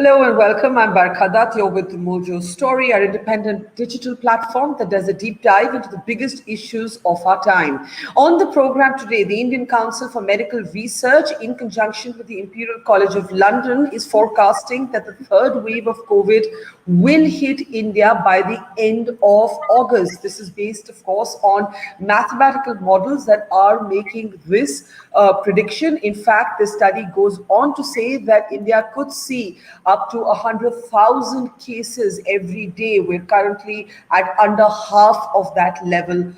Hello and welcome. I'm Barkha Dutt. You're with Mojo Story, our independent digital platform that does a deep dive into the biggest issues of our time. On the program today, the Indian Council for Medical Research, in conjunction with the Imperial College of London, is forecasting that the third wave of COVID will hit India by the end of August. This is based, of course, on mathematical models that are making this prediction. In fact, this study goes on to say that India could see up to 100,000 cases every day. We're currently at under half of that level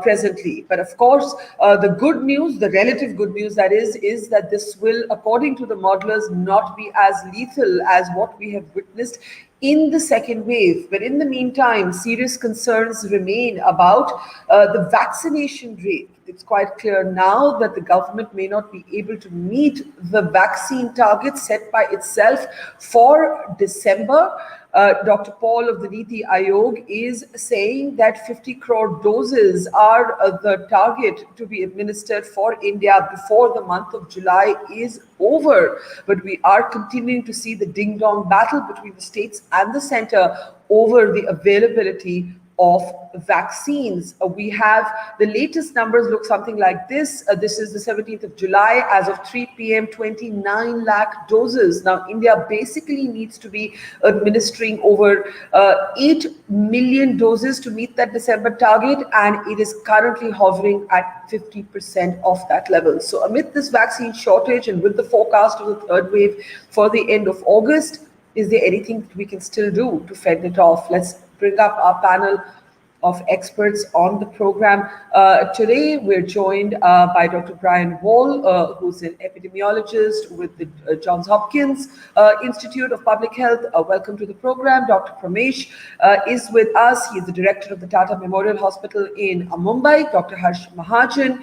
presently. But of course, the good news, the relative good news that is that this will, according to the modelers, not be as lethal as what we have witnessed in the second wave. But in the meantime, serious concerns remain about the vaccination rate. It's quite clear now that the government may not be able to meet the vaccine target set by itself for December. Dr. Paul of the Niti Aayog is saying that 50 crore doses are the target to be administered for India before the month of July is over. But we are continuing to see the ding-dong battle between the states and the center over the availability of vaccines. We have the latest numbers look something like this. This is the 17th of July. As of 3 p.m., 29 lakh doses. Now, India basically needs to be administering over 8 million doses to meet that December target, and it is currently hovering at 50% of that level. So amid this vaccine shortage and with the forecast of the third wave for the end of August, is there anything that we can still do to fend it off? Let's bring up our panel of experts on the program. Today, we're joined by Dr. Brian Wahl, who's an epidemiologist with the Johns Hopkins Institute of Public Health. Welcome to the program. Dr. Pramesh is with us. He's the director of the Tata Memorial Hospital in Mumbai. Dr. Harsh Mahajan.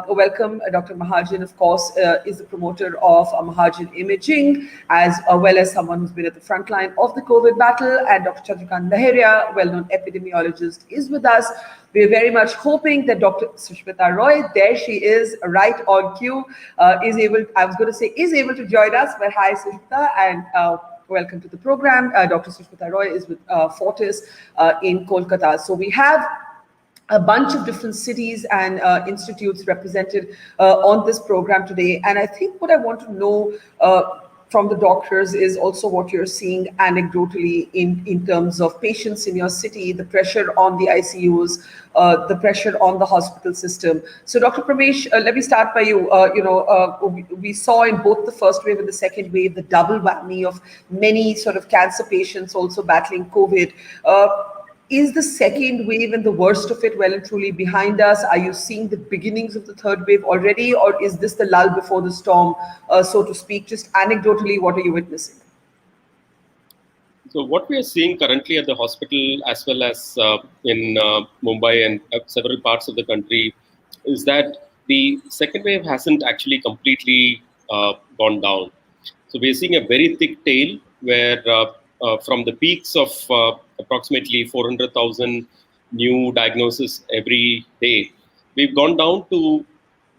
Welcome, Dr. Mahajan, of course, is the promoter of Mahajan Imaging, as well as someone who's been at the front line of the COVID battle. And Dr. Chandrakant, Lahariya, well-known epidemiologist, is with us. We're very much hoping that Dr. Sushmita Roy, there she is, right on cue, is able to join us. But hi, Sushmita, and welcome to the program. Dr. Sushmita Roy is with Fortis in Kolkata. So we have a bunch of different cities and institutes represented on this program today. And I think what I want to know from the doctors is also what you're seeing anecdotally in terms of patients in your city, the pressure on the ICUs, the pressure on the hospital system. So Dr. Pramesh, let me start by you. We saw in both the first wave and the second wave, the double whammy of many sort of cancer patients also battling COVID. Is the second wave and the worst of it well and truly behind us? Are you seeing the beginnings of the third wave already, or is this the lull before the storm, so to speak? Just anecdotally, what are you witnessing? So what we are seeing currently at the hospital, as well as in Mumbai and several parts of the country, is that the second wave hasn't actually completely gone down. So we're seeing a very thick tail where from the peaks of approximately 400,000 new diagnoses every day, we've gone down to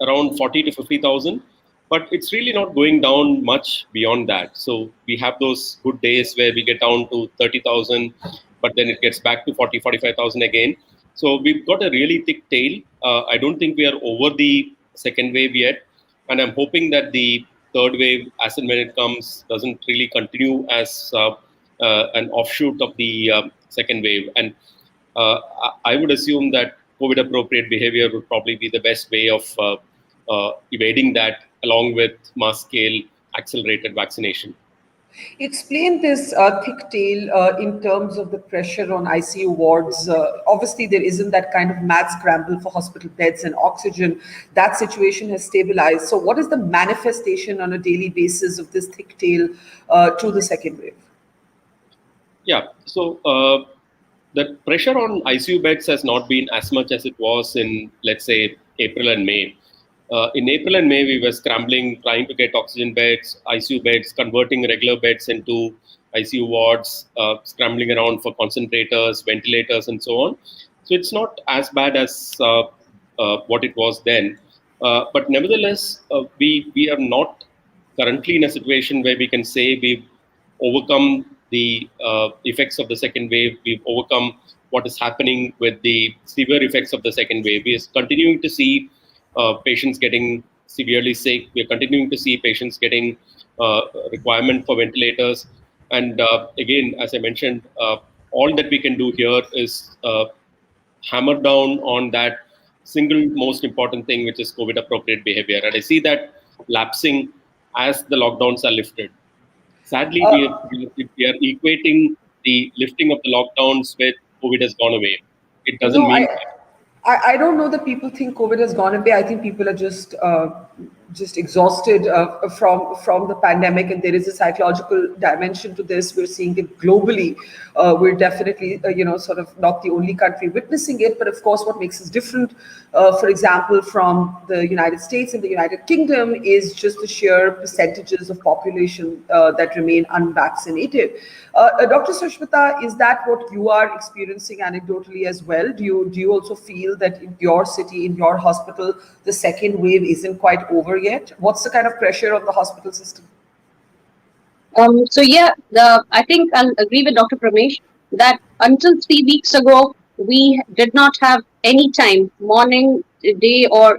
around 40 to 50,000, but it's really not going down much beyond that. So we have those good days where we get down to 30,000, but then it gets back to 40, 45,000 again. So we've got a really thick tail. I don't think we are over the second wave yet, and I'm hoping that the third wave, as and when it comes, doesn't really continue as an offshoot of the second wave. And I would assume that COVID-appropriate behavior would probably be the best way of evading that, along with mass-scale accelerated vaccination. Explain this thick tail in terms of the pressure on ICU wards. Obviously, there isn't that kind of mad scramble for hospital beds and oxygen. That situation has stabilized. So what is the manifestation on a daily basis of this thick tail to the second wave? Yeah, so the pressure on ICU beds has not been as much as it was in, let's say, April and May. In April and May, we were scrambling, trying to get oxygen beds, ICU beds, converting regular beds into ICU wards, scrambling around for concentrators, ventilators, and so on. So it's not as bad as what it was then. But nevertheless, we are not currently in a situation where we can say we've overcome the effects of the second wave. We've overcome what is happening with the severe effects of the second wave. We are continuing to see patients getting severely sick. We are continuing to see patients getting requirement for ventilators. And again, as I mentioned, all that we can do here is hammer down on that single most important thing, which is COVID appropriate behavior. And I see that lapsing as the lockdowns are lifted. Sadly, we are equating the lifting of the lockdowns with COVID has gone away. It doesn't No, mean I don't know that people think COVID has gone away. I think people are just exhausted from the pandemic, and there is a psychological dimension to this. We're seeing it globally. We're definitely sort of not the only country witnessing it, but of course, what makes us different, for example, from the United States and the United Kingdom, is just the sheer percentages of population that remain unvaccinated. Dr. Sushmita, is that what you are experiencing anecdotally as well? Do you also feel that in your city, in your hospital, the second wave isn't quite over yet? What's the kind of pressure on the hospital system? I think I'll agree with Dr. Pramesh that until 3 weeks ago, we did not have any time, morning, day, or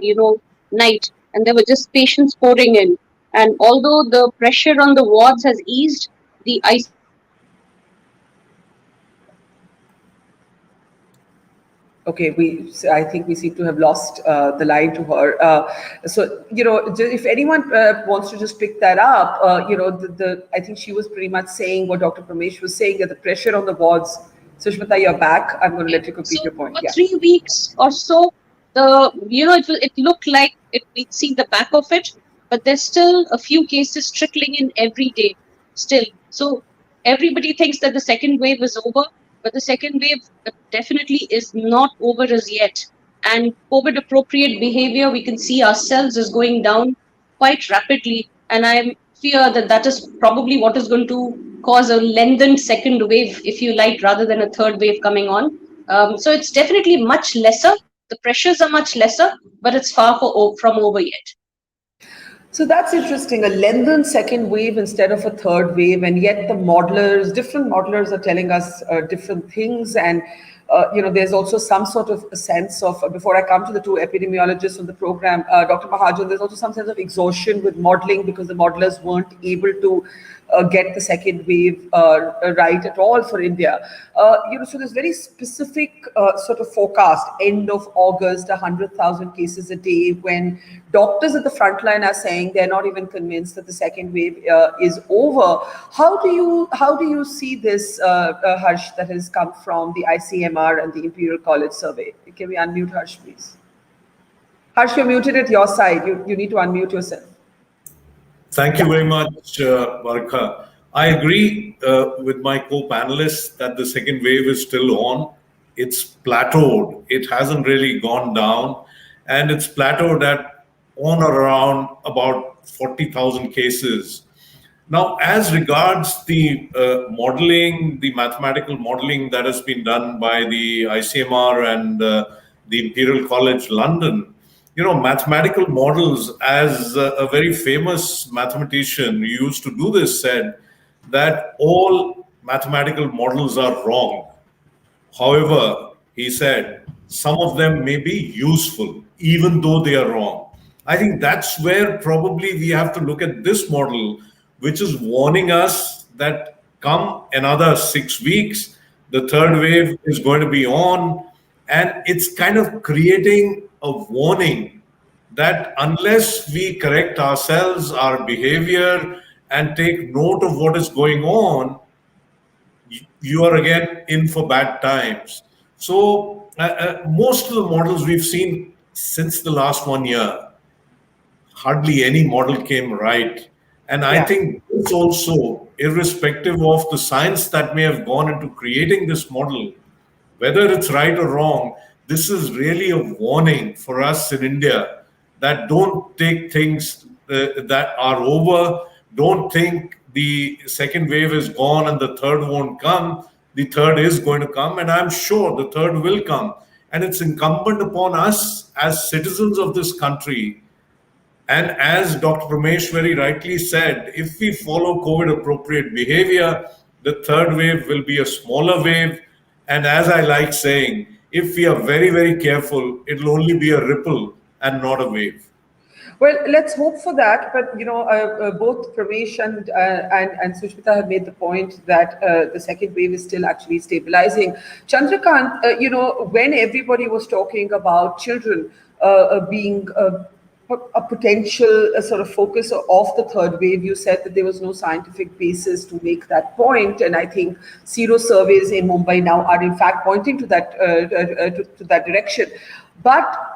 night, and there were just patients pouring in. And although the pressure on the wards has eased, the Okay, I think we seem to have lost the line to her. If anyone wants to just pick that up, I think she was pretty much saying what Dr. Pramesh was saying, that the pressure on the wards. Sushmita, you're back. I'm going to let you complete your point. For 3 weeks or so, it looked like we'd see the back of it, but there's still a few cases trickling in every day still. So everybody thinks that the second wave is over, but the second wave definitely is not over as yet. And COVID appropriate behavior, we can see ourselves is going down quite rapidly. And I fear that is probably what is going to cause a lengthened second wave, if you like, rather than a third wave coming on. So it's definitely much lesser. The pressures are much lesser, but it's far from over yet. So that's interesting, a lengthened second wave instead of a third wave, and yet different modelers are telling us different things. And there's also some sort of a sense of, before I come to the two epidemiologists on the program, Dr. Mahajan, there's also some sense of exhaustion with modeling, because the modelers weren't able to get the second wave right at all for India. So there's very specific sort of forecast, end of August, 100,000 cases a day, when doctors at the front line are saying they're not even convinced that the second wave is over. How do you see this, Harsh, that has come from the ICMR and the Imperial College survey? Can we unmute Harsh, please? Harsh, you're muted at your side. You need to unmute yourself. Thank you very much, Barkha. I agree with my co-panelists that the second wave is still on. It's plateaued. It hasn't really gone down. And it's plateaued at on or around about 40,000 cases. Now, as regards the modeling, the mathematical modeling that has been done by the ICMR and the Imperial College London, mathematical models, as a very famous mathematician who used to do this said, that all mathematical models are wrong. However, he said, some of them may be useful, even though they are wrong. I think that's where probably we have to look at this model, which is warning us that come another 6 weeks, the third wave is going to be on. And it's kind of creating a warning that unless we correct ourselves, our behavior, and take note of what is going on, you are again in for bad times. So most of the models we've seen since the last 1 year, hardly any model came right. And I think it's also, irrespective of the science that may have gone into creating this model, whether it's right or wrong, this is really a warning for us in India that don't take things that are over. Don't think the second wave is gone and the third won't come. The third is going to come, and I'm sure the third will come. And it's incumbent upon us as citizens of this country And as Dr. Pramesh very rightly said, if we follow COVID appropriate behavior, the third wave will be a smaller wave. And as I like saying, if we are very, very careful, it'll only be a ripple and not a wave. Well, let's hope for that. But both Pramesh and Sushmita have made the point that the second wave is still actually stabilizing. Chandrakant, when everybody was talking about children being a potential sort of focus of the third wave, you said that there was no scientific basis to make that point, and I think sero surveys in Mumbai now are in fact pointing to that to that direction. But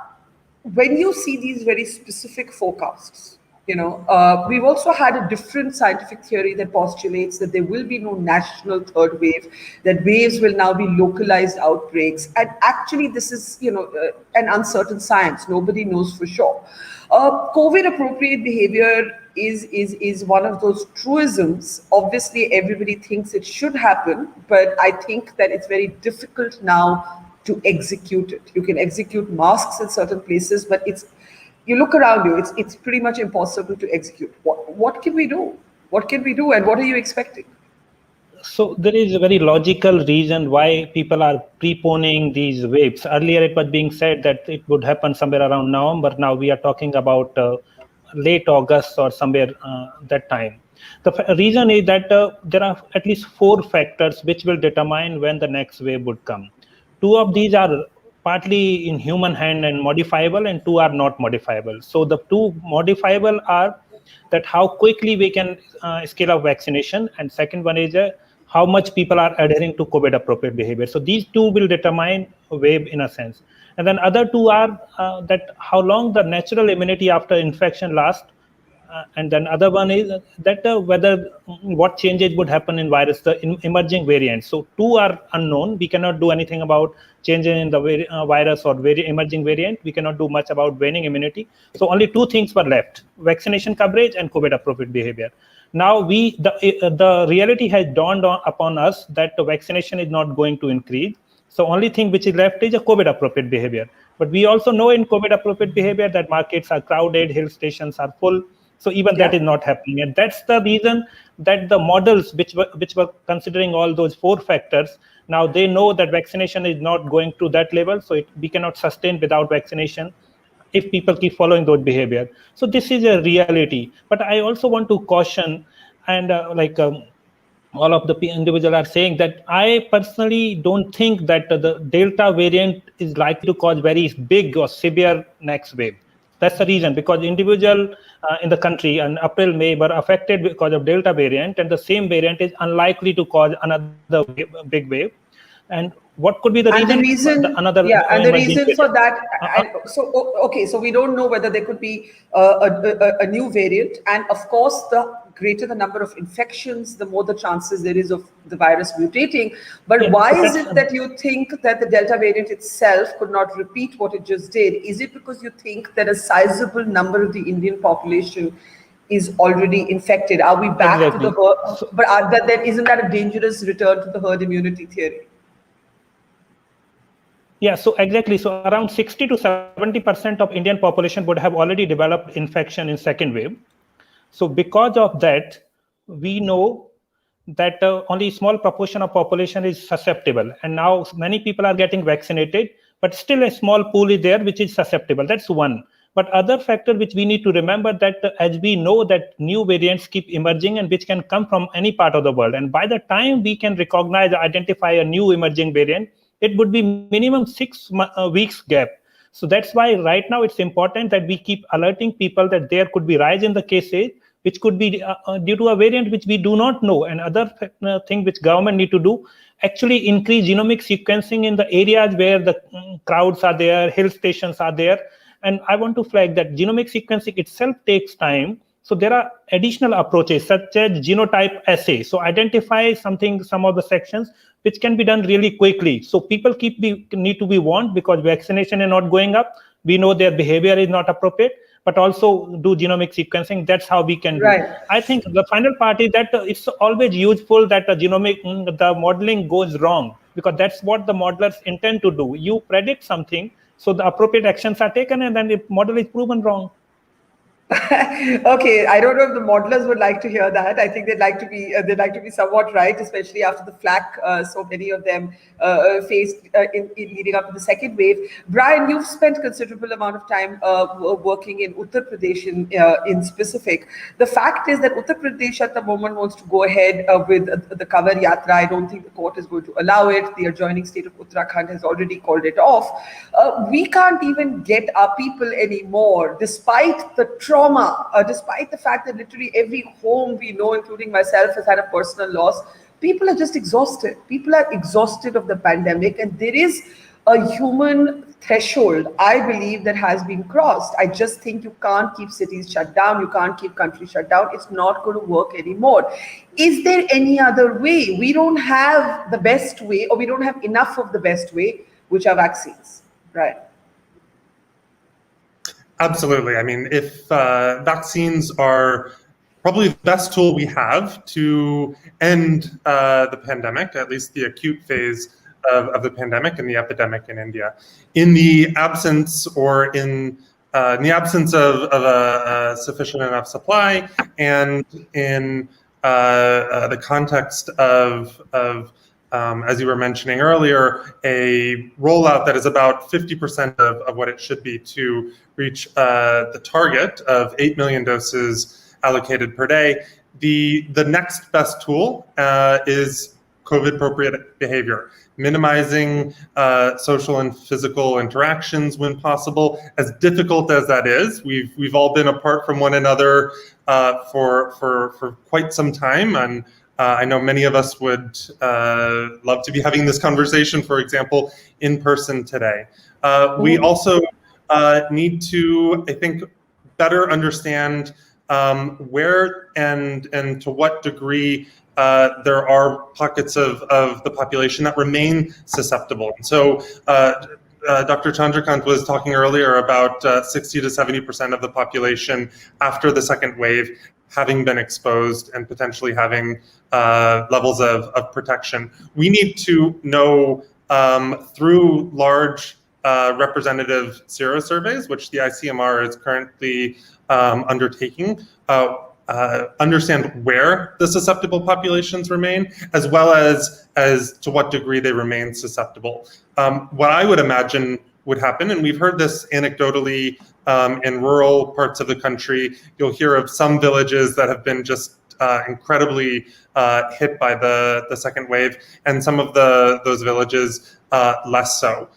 when you see these very specific forecasts, we've also had a different scientific theory that postulates that there will be no national third wave, that waves will now be localized outbreaks. And actually, this is, an uncertain science. Nobody knows for sure. COVID appropriate behavior is one of those truisms. Obviously, everybody thinks it should happen, but I think that it's very difficult now to execute it. You can execute masks in certain places, but you look around you, it's pretty much impossible to execute. What can we do? What can we do, and what are you expecting? So there is a very logical reason why people are preponing these waves. Earlier, it was being said that it would happen somewhere around November. Now we are talking about late August or somewhere that time. The reason is that there are at least 4 factors which will determine when the next wave would come. 2 of these are partly in human hand and modifiable, and 2 are not modifiable. So the 2 modifiable are that how quickly we can scale up vaccination, and second one is how much people are adhering to COVID appropriate behavior. So these 2 will determine a wave in a sense. And then other 2 are that how long the natural immunity after infection lasts. And then other one is that whether what changes would happen in virus, the emerging variants. So 2 are unknown. We cannot do anything about changing in the virus or emerging variant. We cannot do much about waning immunity. So only 2 things were left: vaccination coverage and COVID appropriate behavior. Now the reality has dawned upon us that the vaccination is not going to increase. So only thing which is left is a COVID appropriate behavior. But we also know in COVID appropriate behavior that markets are crowded, hill stations are full. So even that is not happening. And that's the reason that the models which were considering all those 4 factors, now they know that vaccination is not going to that level. So we cannot sustain without vaccination if people keep following those behavior. So this is a reality. But I also want to caution, and all of the individuals are saying that I personally don't think that the Delta variant is likely to cause very big or severe next wave. That's the reason, because individual in the country in April, May were affected because of Delta variant, and the same variant is unlikely to cause another big wave. And what could be the reason? And the reason for that. So we don't know whether there could be a new variant, and of course, the greater the number of infections, the more the chances there is of the virus mutating. But why is it that you think that the Delta variant itself could not repeat what it just did? Is it because you think that a sizable number of the Indian population is already infected? Are we back to the herd? But isn't that a dangerous return to the herd immunity theory? Yeah, so exactly. So around 60 to 70% of Indian population would have already developed infection in second wave. So because of that, we know that only a small proportion of population is susceptible. And now many people are getting vaccinated, but still a small pool is there which is susceptible. That's one. But other factor which we need to remember that as we know that new variants keep emerging and which can come from any part of the world. And by the time we can recognize, identify a new emerging variant, it would be minimum 6 weeks gap. So that's why right now it's important that we keep alerting people that there could be rise in the cases, which could be due to a variant which we do not know. And other thing which government need to do, actually increase genomic sequencing in the areas where the crowds are there, hill stations are there. And I want to flag that genomic sequencing itself takes time. So there are additional approaches such as genotype assay. So identify some of the sections which can be done really quickly. So people need to be warned because vaccination is not going up. We know their behavior is not appropriate, but also do genomic sequencing. That's how we can do. I think the final part is that it's always useful that the modeling goes wrong, because that's what the modelers intend to do. You predict something, so the appropriate actions are taken, and then the model is proven wrong. Okay, I don't know if the modelers would like to hear that. I think they'd like to be somewhat right, especially after the flack so many of them faced in leading up to the second wave. Brian, you've spent considerable amount of time working in Uttar Pradesh in specific. The fact is that Uttar Pradesh at the moment wants to go ahead with the Cover Yatra. I don't think the court is going to allow it. The adjoining state of Uttarakhand has already called it off. We can't even get our people anymore, despite the trauma, despite the fact that literally every home we know, including myself, has had a personal loss. People are just exhausted. People are exhausted of the pandemic, and there is a human threshold, I believe, that has been crossed. I just think you can't keep cities shut down. You can't keep countries shut down. It's not going to work anymore. Is there any other way? We don't have the best way, or we don't have enough of the best way, which are vaccines, right? Absolutely. I mean, if vaccines are probably the best tool we have to end the pandemic, at least the acute phase of the pandemic and the epidemic in India. In the absence of a sufficient enough supply, and in the context of as you were mentioning earlier, a rollout that is about 50% of what it should be to reach the target of 8 million doses allocated per day. The next best tool is COVID-appropriate behavior, minimizing social and physical interactions when possible. As difficult as that is, we've all been apart from one another for quite some time, and I know many of us would love to be having this conversation, for example, in person today. We also need to, I think, better understand where and to what degree there are pockets of the population that remain susceptible. And so Dr. Chandrakant was talking earlier about 60 to 70% of the population after the second wave having been exposed and potentially having levels of protection. We need to know through large representative serosurveys, which the ICMR is currently undertaking, understand where the susceptible populations remain, as well as to what degree they remain susceptible. What I would imagine would happen, and we've heard this anecdotally in rural parts of the country, you'll hear of some villages that have been just incredibly hit by the second wave, and some of those villages less so.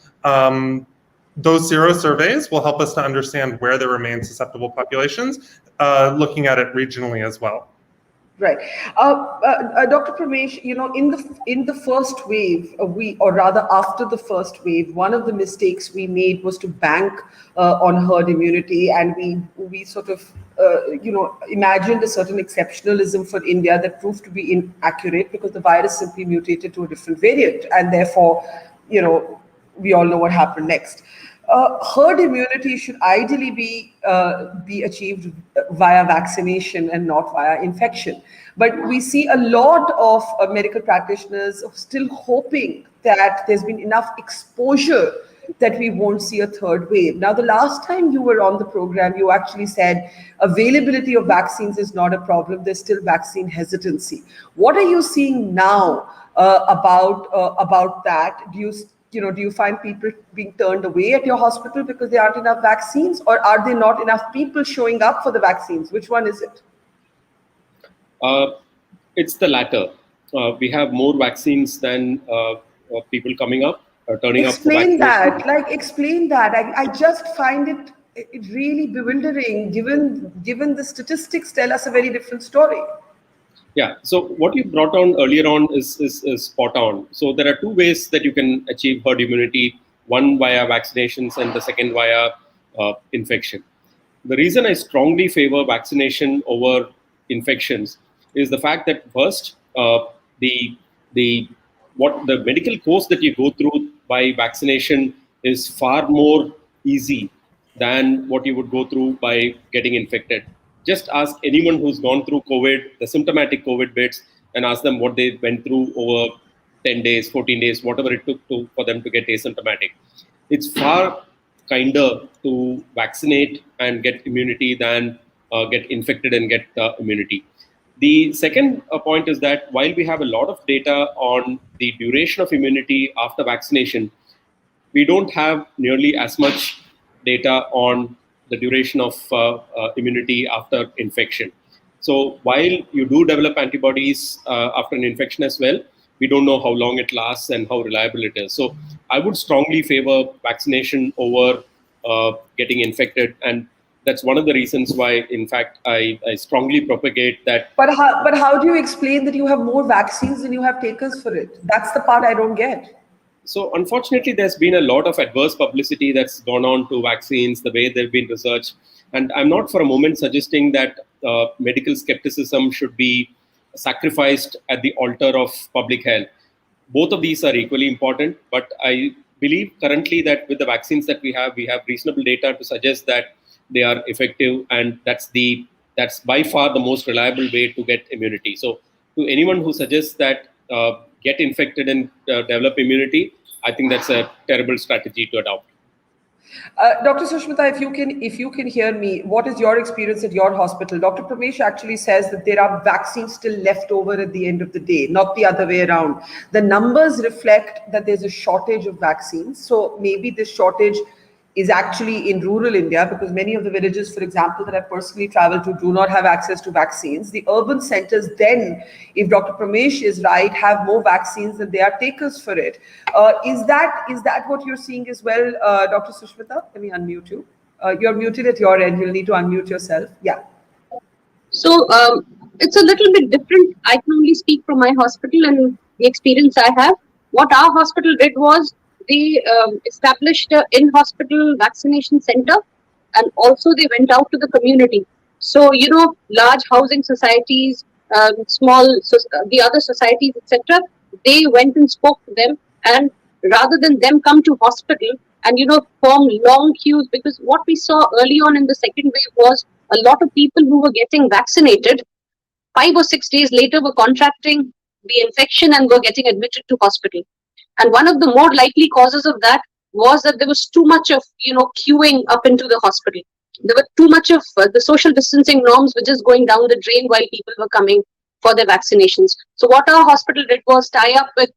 Those serosurveys will help us to understand where there remain susceptible populations, looking at it regionally as well. Right. Dr. Pramesh, in the first wave, or rather after the first wave, one of the mistakes we made was to bank on herd immunity, and we sort of imagined a certain exceptionalism for India that proved to be inaccurate, because the virus simply mutated to a different variant, and therefore, we all know what happened next. Herd immunity should ideally be achieved via vaccination and not via infection. But we see a lot of medical practitioners still hoping that there's been enough exposure that we won't see a third wave. Now, the last time you were on the program, you actually said availability of vaccines is not a problem. There's still vaccine hesitancy. What are you seeing now about that? Do you find people being turned away at your hospital because there aren't enough vaccines, or are there not enough people showing up for the vaccines? Which one is it? It's the latter. We have more vaccines than people coming up, turning up for vaccination. Explain that. I just find it really bewildering, given the statistics tell us a very different story. Yeah, so what you brought on earlier on is spot on. So there are two ways that you can achieve herd immunity, one via vaccinations and the second via infection. The reason I strongly favor vaccination over infections is the fact that first, the medical course that you go through by vaccination is far more easy than what you would go through by getting infected. Just ask anyone who's gone through COVID, the symptomatic COVID bits, and ask them what they went through over 10 days, 14 days, whatever it took for them to get asymptomatic. It's far kinder to vaccinate and get immunity than get infected and get immunity. The second point is that while we have a lot of data on the duration of immunity after vaccination, we don't have nearly as much data on the duration of immunity after infection. So while you do develop antibodies after an infection as well, we don't know how long it lasts and how reliable it is. So I would strongly favor vaccination over getting infected. And that's one of the reasons why, in fact, I strongly propagate that. But how do you explain that you have more vaccines than you have takers for it? That's the part I don't get. So unfortunately, there's been a lot of adverse publicity that's gone on to vaccines, the way they've been researched. And I'm not for a moment suggesting that medical skepticism should be sacrificed at the altar of public health. Both of these are equally important, but I believe currently that with the vaccines that we have reasonable data to suggest that they are effective, and that's by far the most reliable way to get immunity. So to anyone who suggests that get infected and develop immunity, I think that's a terrible strategy to adopt. Dr. Sushmita, if you can hear me, what is your experience at your hospital? Dr. Pramesh actually says that there are vaccines still left over at the end of the day, not the other way around. The numbers reflect that there's a shortage of vaccines. So maybe this shortage is actually in rural India, because many of the villages, for example, that I've personally traveled to do not have access to vaccines. The urban centers then, if Dr. Pramesh is right, have more vaccines than they are takers for it. Is that what you're seeing as well, Dr. Sushmita? Let me unmute you. You're muted at your end. You'll need to unmute yourself. Yeah. So it's a little bit different. I can only speak from my hospital and the experience I have. What our hospital did was, they established an in-hospital vaccination center, and also they went out to the community. So, large housing societies, the other societies, etc., they went and spoke to them, and rather than them come to hospital and, form long queues, because what we saw early on in the second wave was a lot of people who were getting vaccinated 5 or 6 days later were contracting the infection and were getting admitted to hospital. And one of the more likely causes of that was that there was too much of, queuing up into the hospital. There were too much of the social distancing norms were just going down the drain while people were coming for their vaccinations. So what our hospital did was tie up with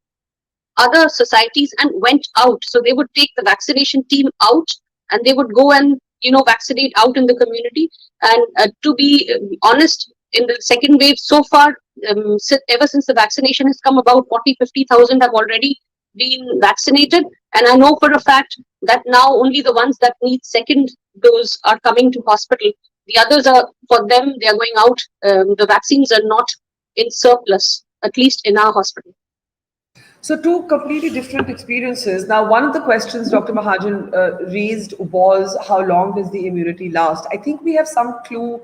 other societies and went out. So they would take the vaccination team out, and they would go and, vaccinate out in the community. And to be honest, in the second wave so far, ever since the vaccination has come, about 40,000-50,000 have already been vaccinated, and I know for a fact that now only the ones that need second dose are coming to hospital. The others are, for them, they are going out. The vaccines are not in surplus, at least in our hospital. So two completely different experiences. Now, one of the questions Dr. Mahajan raised was, how long does the immunity last? I think we have some clue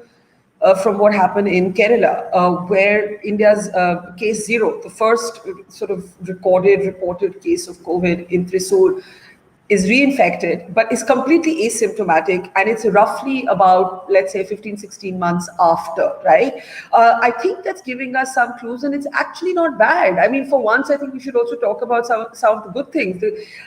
from what happened in Kerala, where India's case zero, the first sort of reported case of COVID in Thrissur, is reinfected, but is completely asymptomatic, and it's roughly about, let's say, 15, 16 months after, right? I think that's giving us some clues, and it's actually not bad. I mean, for once, I think we should also talk about some of the good things.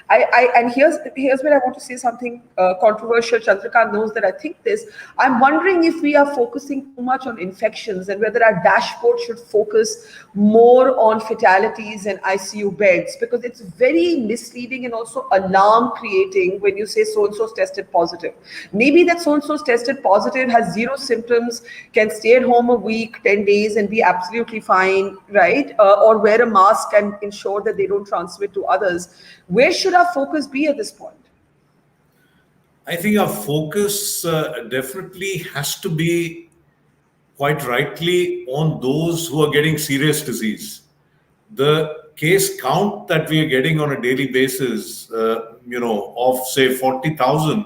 And here's where I want to say something controversial. Chandrakant knows that I think this. I'm wondering if we are focusing too much on infections, and whether our dashboard should focus more on fatalities and ICU beds, because it's very misleading and also alarm creating when you say so-and-so's tested positive. Maybe that so-and-so's tested positive, has zero symptoms, can stay at home a week, 10 days and be absolutely fine, right? Or wear a mask and ensure that they don't transmit to others. Where should our focus be at this point? I think our focus definitely has to be, quite rightly, on those who are getting serious disease. The case count that we are getting on a daily basis, of say 40,000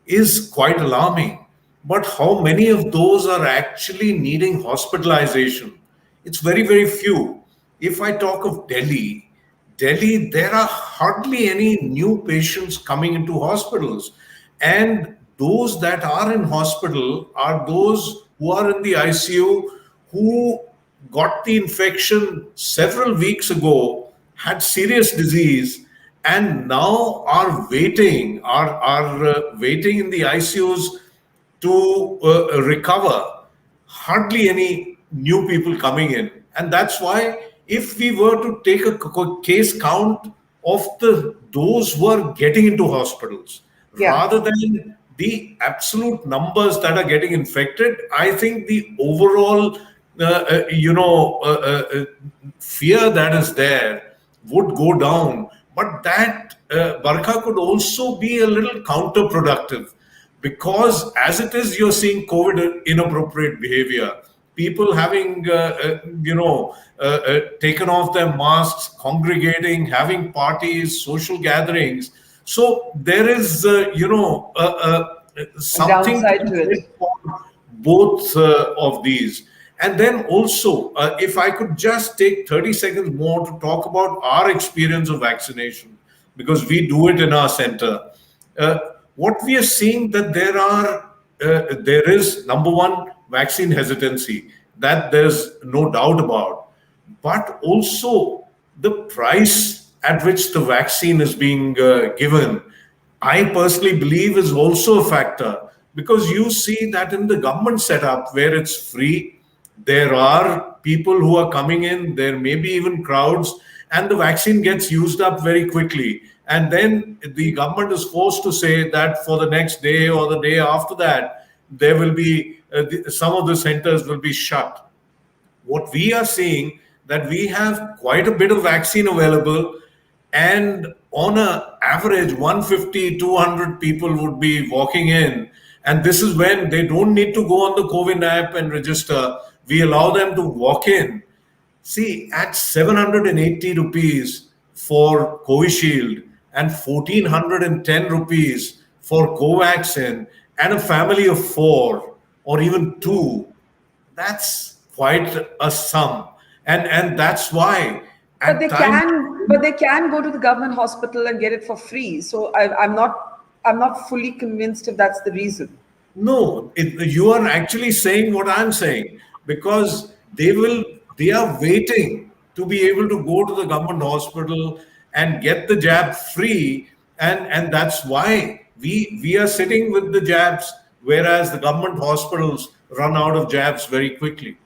is quite alarming. But how many of those are actually needing hospitalization? It's very, very few. If I talk of Delhi, there are hardly any new patients coming into hospitals. And those that are in hospital are those who are in the ICU, who got the infection several weeks ago, had serious disease, and now are waiting in the ICUs to recover, hardly any new people coming in. And that's why if we were to take a case count of those who are getting into hospitals, Yeah. rather than the absolute numbers that are getting infected, I think the overall fear that is there would go down. But that, Barkha, could also be a little counterproductive, because as it is, you're seeing COVID inappropriate behavior, people having taken off their masks, congregating, having parties, social gatherings. So there is something downside to it. for both of these. And then also, if I could just take 30 seconds more to talk about our experience of vaccination, because we do it in our center. What we are seeing that there is, number one, vaccine hesitancy, that there's no doubt about, but also the price at which the vaccine is being given, I personally believe is also a factor, because you see that in the government setup where it's free, there are people who are coming in, there may be even crowds, and the vaccine gets used up very quickly. And then the government is forced to say that for the next day or the day after that, there will be some of the centers will be shut. What we are seeing, that we have quite a bit of vaccine available, and on an average 150 200 people would be walking in, and this is when they don't need to go on the COVID app and register. We allow them to walk in. See, at 780 rupees for Covishield and 1410 rupees for Covaxin, and a family of 4 or even 2, that's quite a sum. And that's why But they can go to the government hospital and get it for free. So I'm not fully convinced if that's the reason. No, you are actually saying what I'm saying, because they are waiting to be able to go to the government hospital and get the jab free, and that's why we are sitting with the jabs, whereas the government hospitals run out of jabs very quickly.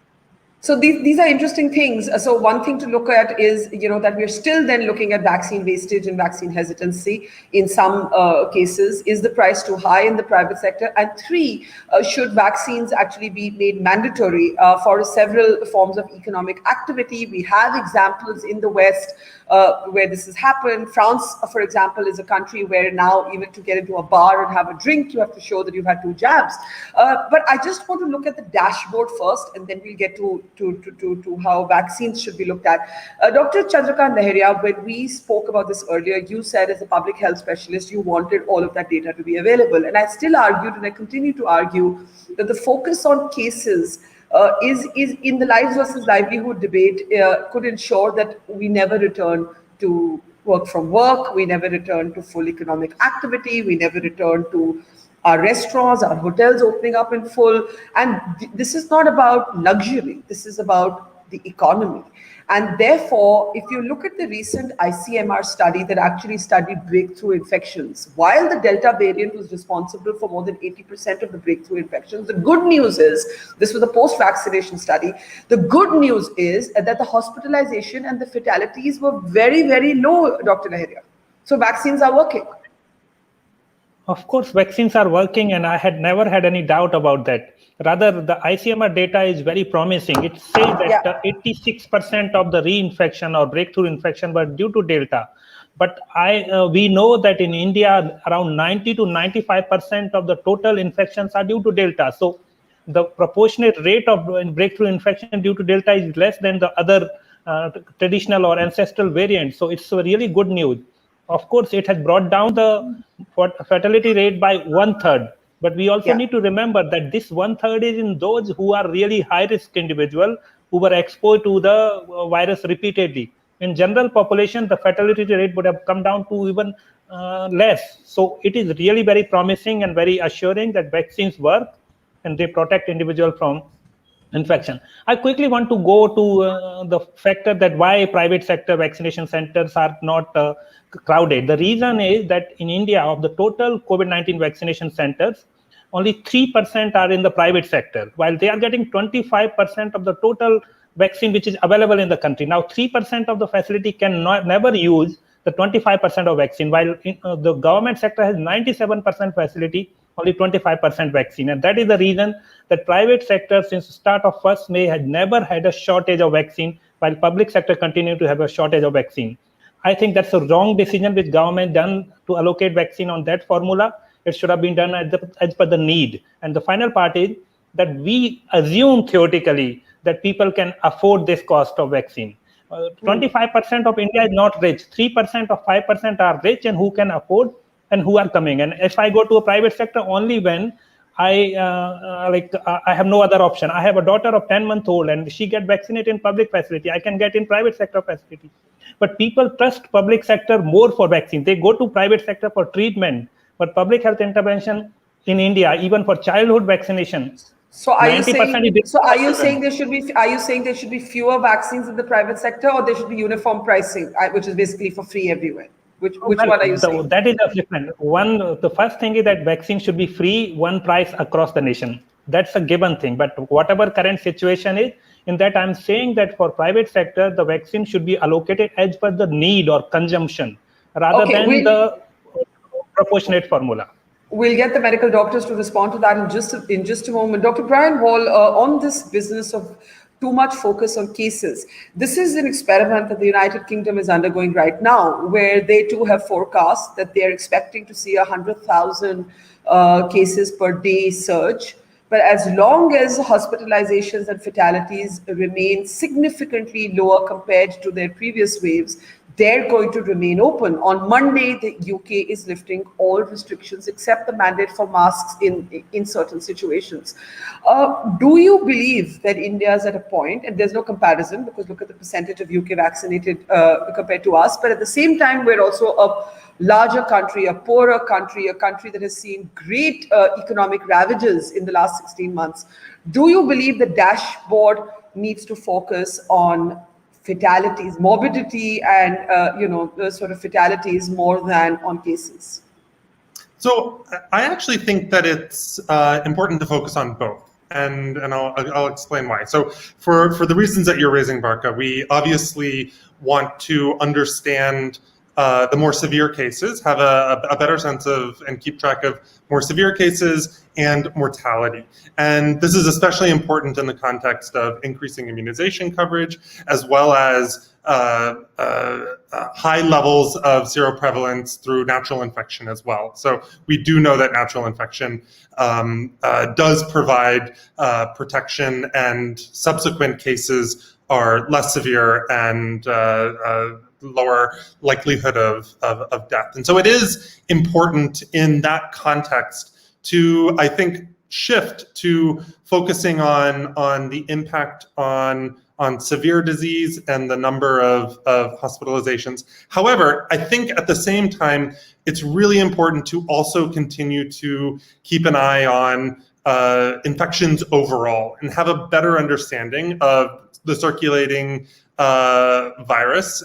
So these are interesting things. So one thing to look at is, that we're still then looking at vaccine wastage and vaccine hesitancy in some cases. Is the price too high in the private sector? And 3, should vaccines actually be made mandatory for several forms of economic activity? We have examples in the West where this has happened. France, for example, is a country where now even to get into a bar and have a drink, you have to show that you've had 2 jabs. But I just want to look at the dashboard first, and then we'll get to how vaccines should be looked at. Dr. Chandrakant Lahariya, when we spoke about this earlier, you said as a public health specialist, you wanted all of that data to be available. And I still argued, and I continue to argue, that the focus on cases is in the lives versus livelihood debate could ensure that we never return to work from work, we never return to full economic activity, we never return to our restaurants, our hotels opening up in full. And this is not about luxury, this is about the economy. And therefore, if you look at the recent ICMR study that actually studied breakthrough infections, while the Delta variant was responsible for more than 80% of the breakthrough infections, the good news is, this was a post-vaccination study, the good news is that the hospitalization and the fatalities were very, very low, Dr. Lahariya. So vaccines are working. Of course, vaccines are working, and I had never had any doubt about that. Rather, the ICMR data is very promising. It says that 86% of the reinfection or breakthrough infection were due to Delta. But we know that in India, around 90 to 95% of the total infections are due to Delta. So the proportionate rate of breakthrough infection due to Delta is less than the other traditional or ancestral variants. So it's really good news. Of course, it has brought down the fatality rate by 1/3. But we also need to remember that this 1/3 is in those who are really high-risk individuals who were exposed to the virus repeatedly. In general population, the fatality rate would have come down to even less. So it is really very promising and very assuring that vaccines work and they protect individuals from infection. I quickly want to go to the factor that why private sector vaccination centers are not crowded. The reason is that in India, of the total COVID-19 vaccination centers, only 3% are in the private sector, while they are getting 25% of the total vaccine which is available in the country. Now, 3% of the facility can never use the 25% of vaccine, while the government sector has 97% facility, only 25% vaccine. And that is the reason that private sector, since the start of 1st May, has never had a shortage of vaccine, while public sector continue to have a shortage of vaccine. I think that's a wrong decision which government done to allocate vaccine on that formula. It should have been done as per the need. And the final part is that we assume theoretically that people can afford this cost of vaccine. 25% of India is not rich. 3% or 5% are rich and who can afford and who are coming. And if I go to a private sector only when I have no other option. I have a daughter of 10-month-old and she get vaccinated in public facility. I can get in private sector facility. But people trust public sector more for vaccine. They go to private sector for treatment, but public health intervention in India, even for childhood vaccination. So are you saying there should be fewer vaccines in the private sector, or there should be uniform pricing, which is basically for free everywhere? Which one are you saying? That is a different one. The first thing is that vaccine should be free, one price across the nation. That's a given thing. But whatever current situation is, in that I'm saying that for private sector, the vaccine should be allocated as per the need or consumption, rather than the proportionate formula. We'll get the medical doctors to respond to that in just a moment. Dr. Brian Wahl, on this business of too much focus on cases, this is an experiment that the United Kingdom is undergoing right now, where they too have forecast that they're expecting to see 100,000 cases per day surge. But as long as hospitalizations and fatalities remain significantly lower compared to their previous waves, they're going to remain open. On Monday, the UK is lifting all restrictions except the mandate for masks in certain situations. Do you believe that India is at a point, and there's no comparison because look at the percentage of UK vaccinated compared to us, but at the same time, we're also a larger country, a poorer country, a country that has seen great economic ravages in the last 16 months. Do you believe the dashboard needs to focus on fatalities, morbidity, and the sort of fatalities more than on cases? So I actually think that it's important to focus on both. And I'll explain why. So for the reasons that you're raising, Barkha, we obviously want to understand the more severe cases, have a better sense of and keep track of more severe cases and mortality. And this is especially important in the context of increasing immunization coverage, as well as high levels of seroprevalence through natural infection as well. So we do know that natural infection does provide protection, and subsequent cases are less severe and lower likelihood of death. And so it is important in that context to, I think, shift to focusing on the impact on severe disease and the number of hospitalizations. However, I think at the same time, it's really important to also continue to keep an eye on infections overall and have a better understanding of the circulating virus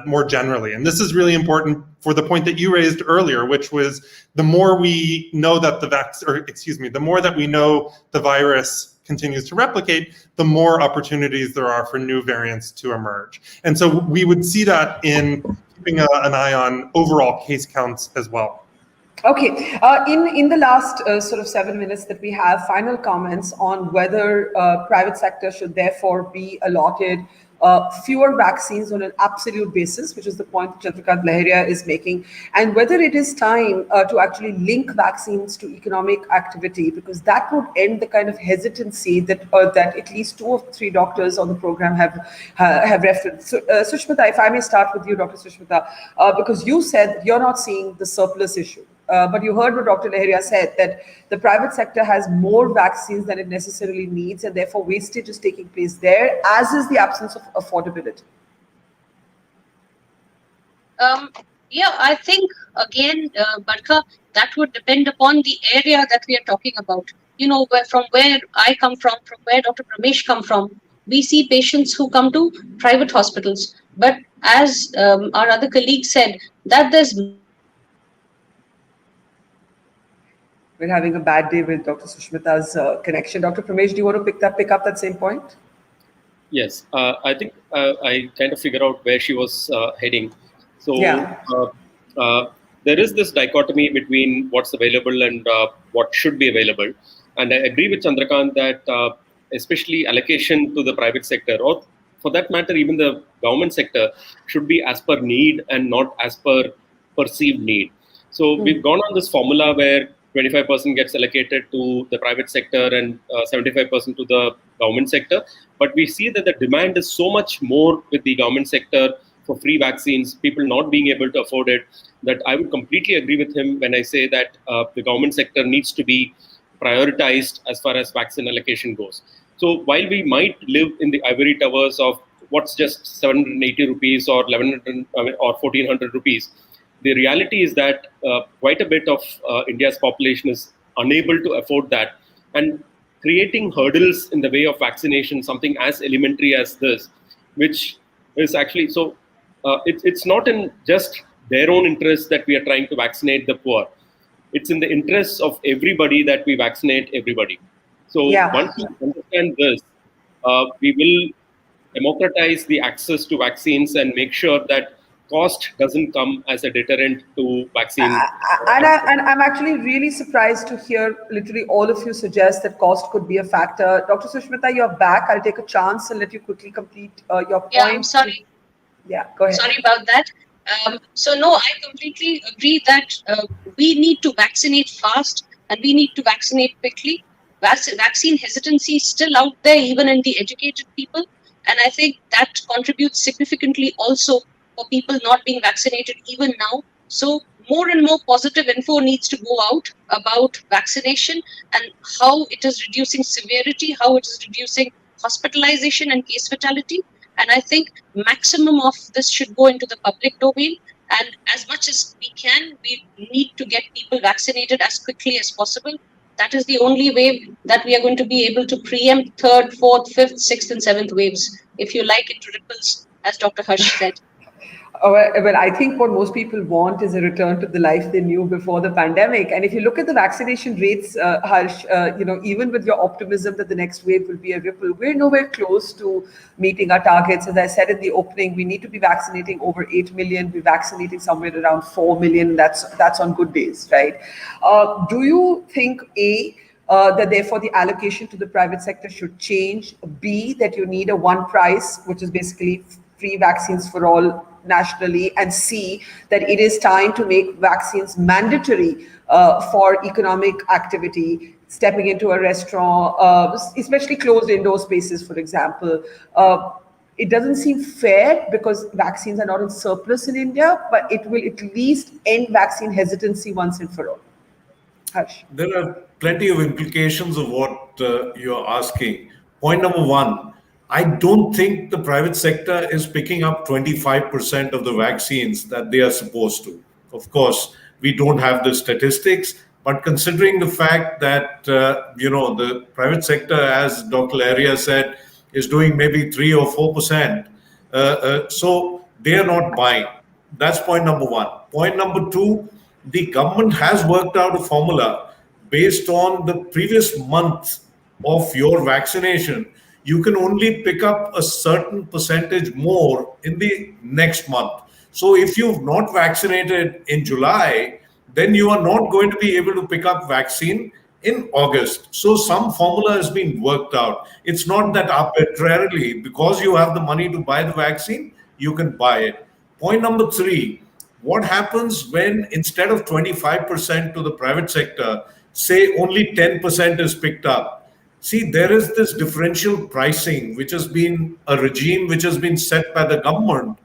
more generally. And this is really important for the point that you raised earlier, which was the more we know that the more that we know the virus continues to replicate, the more opportunities there are for new variants to emerge. And so we would see that in keeping an eye on overall case counts as well. Okay, in the last sort of 7 minutes that we have, final comments on whether private sector should therefore be allotted fewer vaccines on an absolute basis, which is the point that Chandrakant Lahariya is making, and whether it is time to actually link vaccines to economic activity, because that would end the kind of hesitancy that at least 2 of 3 doctors on the program have referenced. So, Sushmita, if I may start with you, Dr. Sushmita, because you said you're not seeing the surplus issue. But you heard what Dr. Lahariya said, that the private sector has more vaccines than it necessarily needs, and therefore wastage is taking place there, as is the absence of affordability. Yeah, I think, again, Barkha, that would depend upon the area that we are talking about. You know, from where I come from where Dr. Pramesh come from, we see patients who come to private hospitals. But as our other colleague said, that there's We're having a bad day with Dr. Sushmita's connection. Dr. Pramesh, do you want to pick up that same point? Yes, I think I kind of figure out where she was heading. So Yeah. there is this dichotomy between what's available and what should be available. And I agree with Chandrakant that especially allocation to the private sector, or for that matter, even the government sector, should be as per need and not as per perceived need. So we've gone on this formula where 25% gets allocated to the private sector and 75% to the government sector. But we see that the demand is so much more with the government sector for free vaccines, people not being able to afford it, that I would completely agree with him when I say that the government sector needs to be prioritized as far as vaccine allocation goes. So while we might live in the ivory towers of what's just 780 rupees or 1100 or 1400 rupees, the reality is that quite a bit of India's population is unable to afford that. And creating hurdles in the way of vaccination, something as elementary as this, which is actually, so it's not in just their own interest that we are trying to vaccinate the poor. It's in the interests of everybody that we vaccinate everybody. So once we understand this, we will democratize the access to vaccines and make sure that cost doesn't come as a deterrent to vaccine. And I'm actually really surprised to hear literally all of you suggest that cost could be a factor. Dr. Sushmita, you're back. I'll take a chance and let you quickly complete your point. Yeah, I'm sorry. Yeah, go ahead. Sorry about that. So no, I completely agree that we need to vaccinate fast and we need to vaccinate quickly. Vaccine hesitancy is still out there, even in the educated people. And I think that contributes significantly also for people not being vaccinated even now. So more and more positive info needs to go out about vaccination and how it is reducing severity, how it is reducing hospitalization and case fatality. And I think maximum of this should go into the public domain. And as much as we can, we need to get people vaccinated as quickly as possible. That is the only way that we are going to be able to preempt third, fourth, fifth, sixth, and seventh waves. If you like, it ripples, as Dr. Harsh said. Well, I think what most people want is a return to the life they knew before the pandemic. And if you look at the vaccination rates, Harsh, even with your optimism that the next wave will be a ripple, we're nowhere close to meeting our targets. As I said in the opening, we need to be vaccinating over 8 million. We're vaccinating somewhere around 4 million. That's on good days, right? Do you think, A, that therefore the allocation to the private sector should change? B, that you need a one price, which is basically free vaccines for all nationally, and C, that it is time to make vaccines mandatory for economic activity, stepping into a restaurant, especially closed indoor spaces, for example. It doesn't seem fair because vaccines are not in surplus in India, but it will at least end vaccine hesitancy once and for all. Harsh. There are plenty of implications of what you're asking. Point number one, I don't think the private sector is picking up 25% of the vaccines that they are supposed to. Of course, we don't have the statistics, but considering the fact that, the private sector, as Dr. Lahariya said, is doing maybe 3 or 4%, so they are not buying. That's point number one. Point number two, the government has worked out a formula based on the previous month of your vaccination. You can only pick up a certain percentage more in the next month. So if you've not vaccinated in July, then you are not going to be able to pick up vaccine in August. So some formula has been worked out. It's not that arbitrarily, because you have the money to buy the vaccine, you can buy it. Point number three, what happens when instead of 25% to the private sector, say only 10% is picked up? See, there is this differential pricing, which has been a regime which has been set by the government.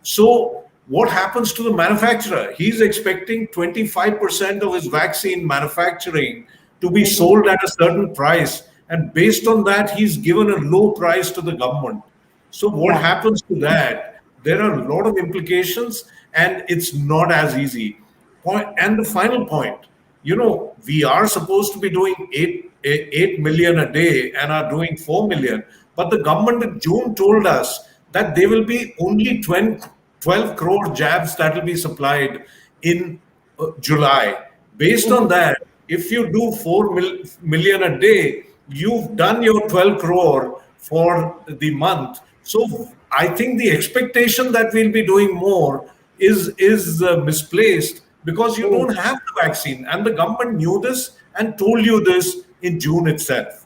So what happens to the manufacturer? He's expecting 25% of his vaccine manufacturing to be sold at a certain price. And based on that, he's given a low price to the government. So what happens to that? There are a lot of implications, and it's not as easy. And the final point, we are supposed to be doing 8 million a day and are doing 4 million. But the government in June told us that there will be only 12 crore jabs that will be supplied in July. Based on that, If you do 4 million a day, you've done your 12 crore for the month. So I think the expectation that we'll be doing more is misplaced, because you don't have the vaccine, and the government knew this and told you this in June itself.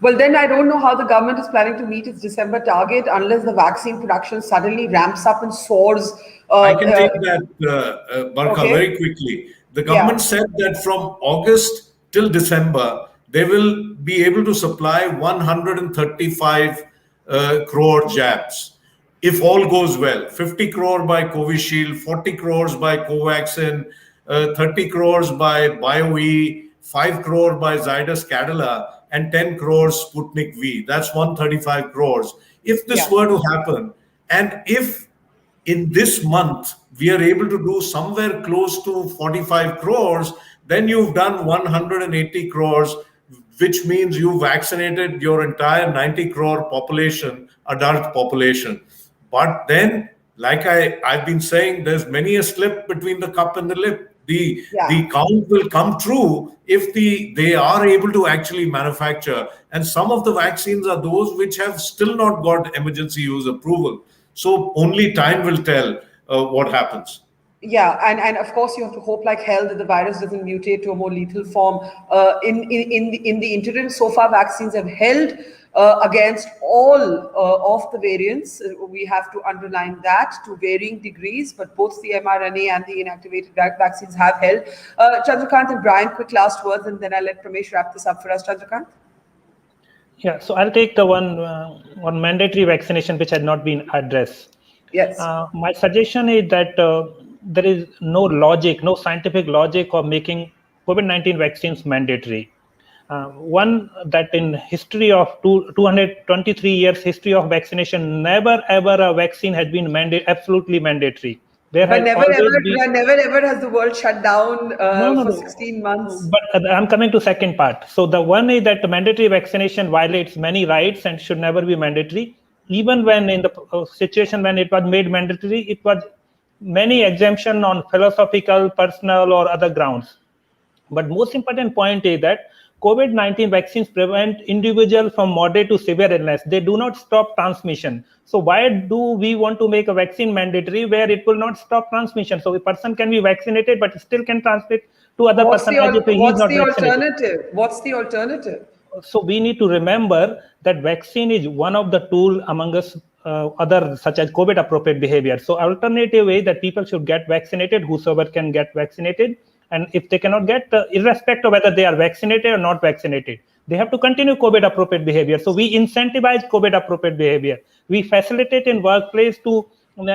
Well, then I don't know how the government is planning to meet its December target unless the vaccine production suddenly ramps up and soars. I can take that, Barkha, Okay. very quickly. The Yeah. government said that from August till December, they will be able to supply 135 crore jabs. If all goes well, 50 crore by Covishield, 40 crores by Covaxin, 30 crores by BioE, 5 crore by Zydus Cadila, and 10 crores Sputnik V. That's 135 crores. If this were to happen, and if in this month we are able to do somewhere close to 45 crores, then you've done 180 crores, which means you vaccinated your entire 90 crore population, adult population. But then, like I've been saying, there's many a slip between the cup and the lip. The count will come true if they are able to actually manufacture. And some of the vaccines are those which have still not got emergency use approval. So only time will tell what happens. Yeah, and of course you have to hope like hell that the virus doesn't mutate to a more lethal form. In the interim, so far vaccines have held against all of the variants. We have to underline that to varying degrees, but both the mRNA and the inactivated vaccines have held. Chandrakant and Brian, quick last words, and then I'll let Pramesh wrap this up for us. Chandrakant? Yeah, so I'll take the one mandatory vaccination which had not been addressed. Yes. My suggestion is that there is no scientific logic of making COVID-19 vaccines mandatory. One, that in history of 223 years history of vaccination, never ever a vaccine has been absolutely mandatory. But never ever has the world shut down for 16 months. But I'm coming to second part. So the one is that the mandatory vaccination violates many rights and should never be mandatory. Even when in the situation when it was made mandatory, it was many exemption on philosophical, personal, or other grounds. But most important point is that COVID-19 vaccines prevent individuals from moderate to severe illness. They do not stop transmission. So why do we want to make a vaccine mandatory where it will not stop transmission? So a person can be vaccinated but still can transmit to other person. What's the alternative? So we need to remember that vaccine is one of the tools among us other such as COVID appropriate behavior. So alternative way that people should get vaccinated, whosoever can get vaccinated. And if they cannot get, irrespective of whether they are vaccinated or not vaccinated, they have to continue COVID appropriate behavior. So we incentivize COVID appropriate behavior. We facilitate in workplace to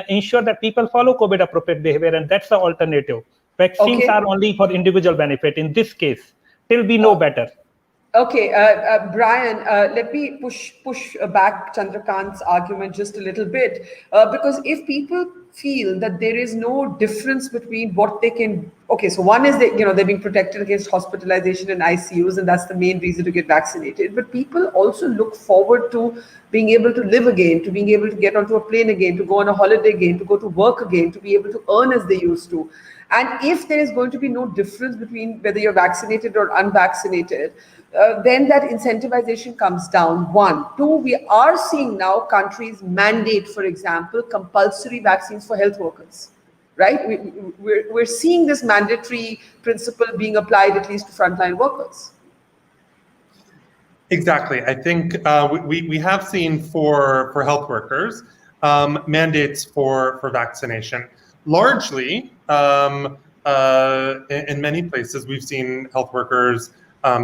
ensure that people follow COVID appropriate behavior, and that's the alternative. Vaccines are only for individual benefit in this case, till we know better. Okay, Brian, let me push back Chandrakant's argument just a little bit, because if people feel that there is no difference between what they can, okay, so one is that they're being protected against hospitalization in ICUs, and that's the main reason to get vaccinated. But people also look forward to being able to live again, to being able to get onto a plane again, to go on a holiday again, to go to work again, to be able to earn as they used to. And if there is going to be no difference between whether you're vaccinated or unvaccinated, then that incentivization comes down. One. Two, we are seeing now countries mandate, for example, compulsory vaccines for health workers, right? We're seeing this mandatory principle being applied at least to frontline workers. Exactly. I think we have seen for health workers mandates for vaccination. Largely, in many places, we've seen health workers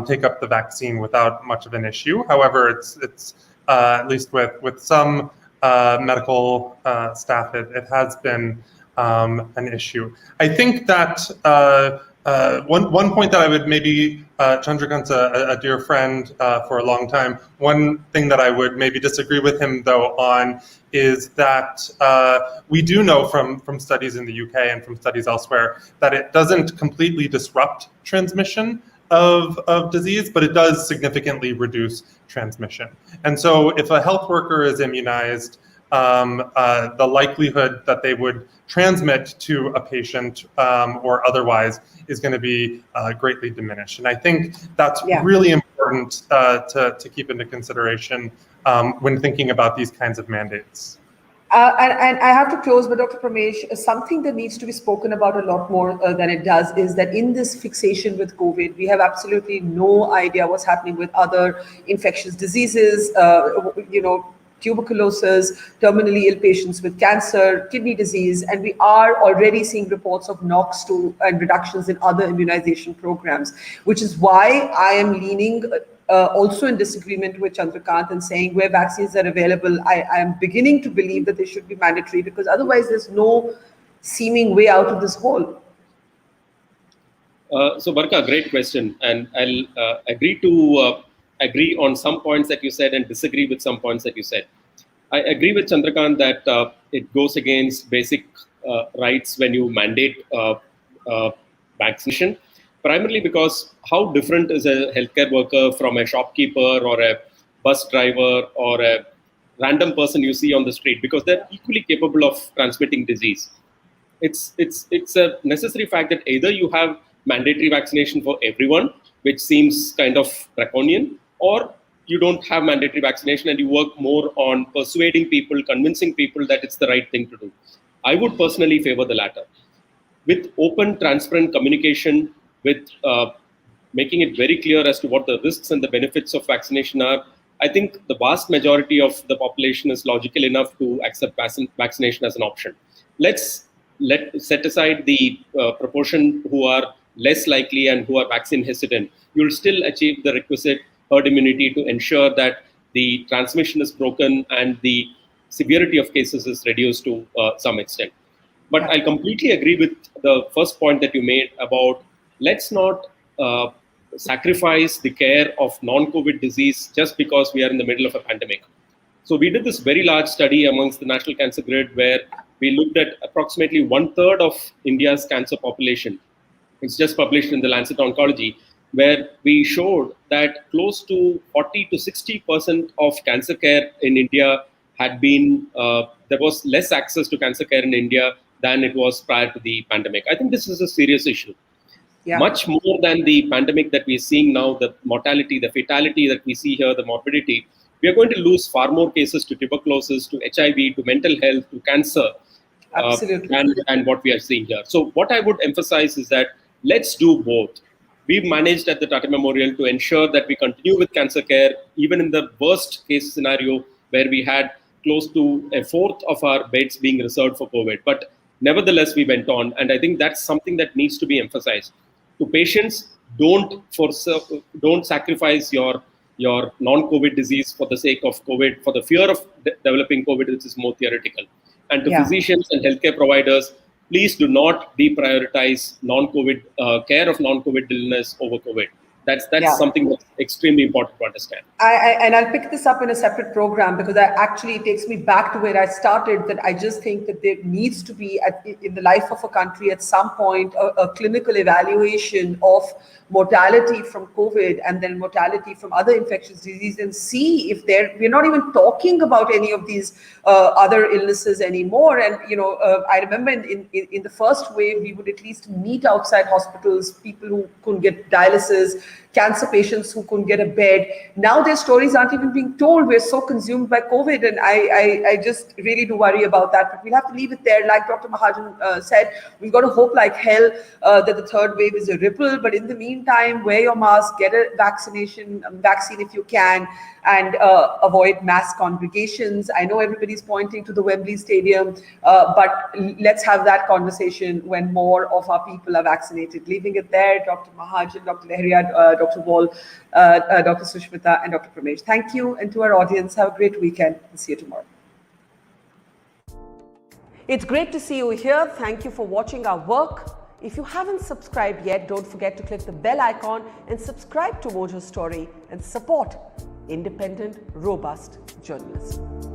take up the vaccine without much of an issue. However, it's at least with some medical staff, it has been an issue. I think that one point that I would maybe, Chandrakant's a dear friend for a long time. One thing that I would maybe disagree with him though on is that we do know from studies in the UK and from studies elsewhere that it doesn't completely disrupt transmission of disease, but it does significantly reduce transmission. And so if a health worker is immunized, the likelihood that they would transmit to a patient or otherwise is going to be greatly diminished. And I think that's really important to keep into consideration when thinking about these kinds of mandates. And I have to close, but Dr. Pramesh, something that needs to be spoken about a lot more than it does is that in this fixation with COVID, we have absolutely no idea what's happening with other infectious diseases, tuberculosis, terminally ill patients with cancer, kidney disease, and we are already seeing reports of knocks to and reductions in other immunization programs, which is why I am leaning also in disagreement with Chandrakant and saying where vaccines are available, I am beginning to believe that they should be mandatory, because otherwise there's no seeming way out of this hole. So Barkha, great question. And I'll agree on some points that you said and disagree with some points that you said. I agree with Chandrakant that it goes against basic rights when you mandate vaccination, primarily because how different is a healthcare worker from a shopkeeper or a bus driver or a random person you see on the street, because they're equally capable of transmitting disease. It's a necessary fact that either you have mandatory vaccination for everyone, which seems kind of draconian, or you don't have mandatory vaccination and you work more on persuading people, convincing people that it's the right thing to do. I would personally favor the latter. With open, transparent communication, with making it very clear as to what the risks and the benefits of vaccination are, I think the vast majority of the population is logical enough to accept vaccination as an option. Let's set aside the proportion who are less likely and who are vaccine hesitant. You'll still achieve the requisite herd immunity to ensure that the transmission is broken and the severity of cases is reduced to some extent. But I completely agree with the first point that you made about let's not sacrifice the care of non-COVID disease just because we are in the middle of a pandemic. So we did this very large study amongst the National Cancer Grid where we looked at approximately 1/3 of India's cancer population. It's just published in the Lancet Oncology, where we showed that close to 40 to 60% of cancer care in India had been, there was less access to cancer care in India than it was prior to the pandemic. I think this is a serious issue. Yeah. Much more than the pandemic that we're seeing now, the mortality, the fatality that we see here, the morbidity, we are going to lose far more cases to tuberculosis, to HIV, to mental health, to cancer, and what we are seeing here. So what I would emphasize is that let's do both. We've managed at the Tata Memorial to ensure that we continue with cancer care, even in the worst case scenario where we had close to 1/4 of our beds being reserved for COVID. But nevertheless, we went on. And I think that's something that needs to be emphasized. To patients, don't sacrifice your non-COVID disease for the sake of COVID, for the fear of developing COVID, which is more theoretical. And to physicians and healthcare providers, please do not deprioritize non-COVID care of non-COVID illness over COVID. That's something that's extremely important to understand. And I'll pick this up in a separate program because it takes me back to where I started, that I just think that there needs to be in the life of a country at some point a clinical evaluation of mortality from COVID and then mortality from other infectious diseases, and see if we're not even talking about any of these other illnesses anymore. And I remember in the first wave, we would at least meet outside hospitals, people who couldn't get dialysis, cancer patients who couldn't get a bed. Now their stories aren't even being told. We're so consumed by COVID, and I just really do worry about that. But we'll have to leave it there. Like Dr. Mahajan said, we've got to hope like hell that the third wave is a ripple. But in the meantime, wear your mask, get a vaccine if you can, and avoid mass congregations. I know everybody's pointing to the Wembley Stadium, but let's have that conversation when more of our people are vaccinated. Leaving it there, Dr. Mahajan, Dr. Lahariya, Dr. Wahl, Dr. Sushmita, and Dr. Pramesh. Thank you, and to our audience, have a great weekend, and see you tomorrow. It's great to see you here. Thank you for watching our work. If you haven't subscribed yet, don't forget to click the bell icon and subscribe to Mojo Story and support independent, robust journalism.